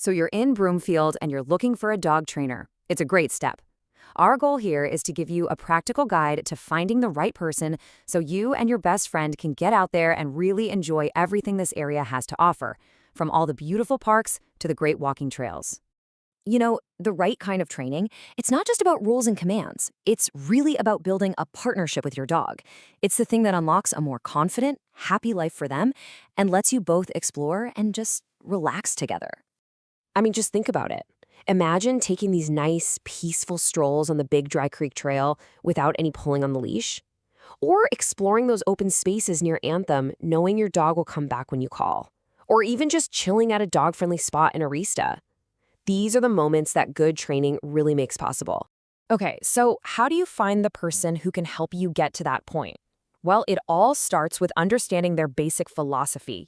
So you're in Broomfield and you're looking for a dog trainer. It's a great step. Our goal here is to give you a practical guide to finding the right person so you and your best friend can get out there and really enjoy everything this area has to offer, from all the beautiful parks to the great walking trails. The right kind of training, it's not just about rules and commands. It's really about building a partnership with your dog. It's the thing that unlocks a more confident, happy life for them and lets you both explore and just relax together. I mean, just think about it. Imagine taking these nice, peaceful strolls on the big Dry Creek Trail without any pulling on the leash. Or exploring those open spaces near Anthem, knowing your dog will come back when you call. Or even just chilling at a dog-friendly spot in Arista. These are the moments that good training really makes possible. Okay, so how do you find the person who can help you get to that point? Well, it all starts with understanding their basic philosophy,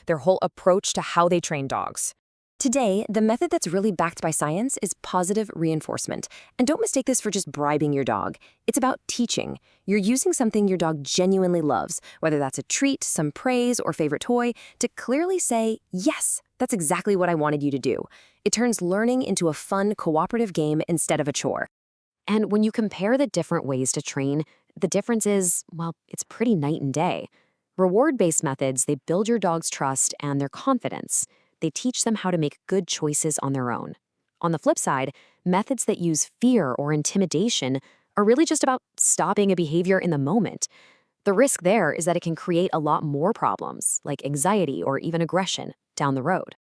their whole approach to how they train dogs. Today, the method that's really backed by science is positive reinforcement. And don't mistake this for just bribing your dog. It's about teaching. You're using something your dog genuinely loves, whether that's a treat, some praise, or favorite toy, to clearly say, yes, that's exactly what I wanted you to do. It turns learning into a fun, cooperative game instead of a chore. And when you compare the different ways to train, the difference is, well, it's pretty night and day. Reward-based methods, they build your dog's trust and their confidence. They teach them how to make good choices on their own. On the flip side, methods that use fear or intimidation are really just about stopping a behavior in the moment. The risk there is that it can create a lot more problems, like anxiety or even aggression, down the road.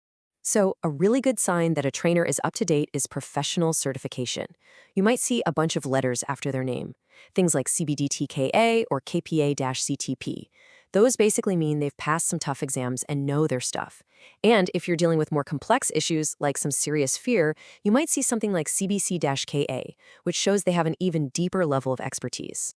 So, a really good sign that a trainer is up to date is professional certification. You might see a bunch of letters after their name, things like CBDTKA or KPA-CTP. Those basically mean they've passed some tough exams and know their stuff. And if you're dealing with more complex issues like some serious fear, you might see something like CBC-KA, which shows they have an even deeper level of expertise.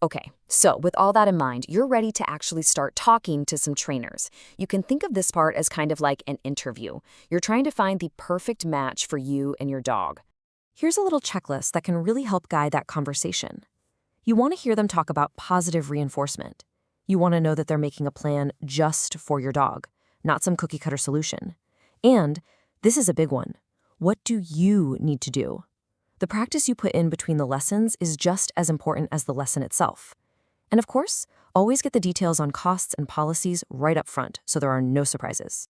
Okay, so with all that in mind, you're ready to actually start talking to some trainers. You can think of this part as kind of like an interview. You're trying to find the perfect match for you and your dog. Here's a little checklist that can really help guide that conversation. You want to hear them talk about positive reinforcement. You want to know that they're making a plan just for your dog, not some cookie-cutter solution. And this is a big one. What do you need to do? The practice you put in between the lessons is just as important as the lesson itself. And of course, always get the details on costs and policies right up front so there are no surprises.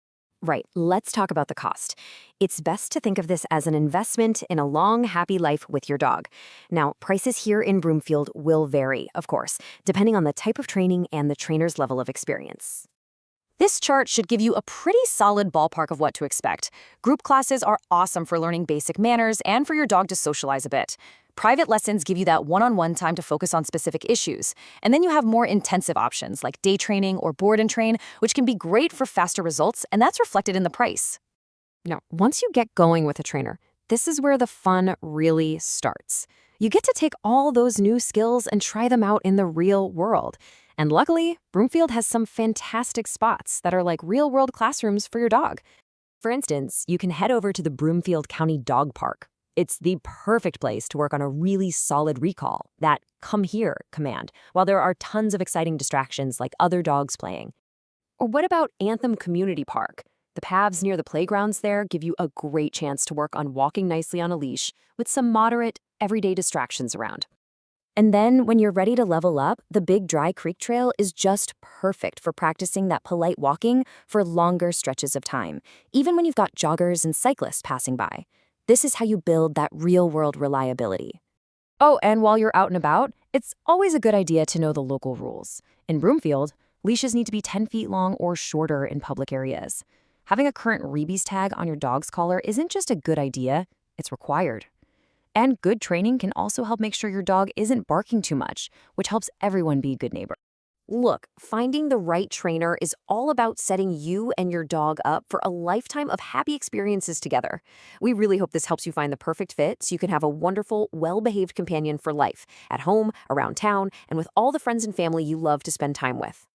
Right, let's talk about the cost. It's best to think of this as an investment in a long, happy life with your dog. Now, prices here in Broomfield will vary, of course, depending on the type of training and the trainer's level of experience. This chart should give you a pretty solid ballpark of what to expect. Group classes are awesome for learning basic manners and for your dog to socialize a bit. Private lessons give you that one-on-one time to focus on specific issues. And then you have more intensive options like day training or board and train, which can be great for faster results, and that's reflected in the price. Now, once you get going with a trainer, this is where the fun really starts. You get to take all those new skills and try them out in the real world. And luckily, Broomfield has some fantastic spots that are like real-world classrooms for your dog. For instance, you can head over to the Broomfield County Dog Park. It's the perfect place to work on a really solid recall, that come here command, while there are tons of exciting distractions like other dogs playing. Or what about Anthem Community Park? The paths near the playgrounds there give you a great chance to work on walking nicely on a leash with some moderate, everyday distractions around. And then when you're ready to level up, the Big Dry Creek Trail is just perfect for practicing that polite walking for longer stretches of time, even when you've got joggers and cyclists passing by. This is how you build that real-world reliability. Oh, and while you're out and about, it's always a good idea to know the local rules. In Broomfield, leashes need to be 10 feet long or shorter in public areas. Having a current rabies tag on your dog's collar isn't just a good idea, it's required. And good training can also help make sure your dog isn't barking too much, which helps everyone be a good neighbor. Look, finding the right trainer is all about setting you and your dog up for a lifetime of happy experiences together. We really hope this helps you find the perfect fit so you can have a wonderful, well-behaved companion for life, at home, around town, and with all the friends and family you love to spend time with.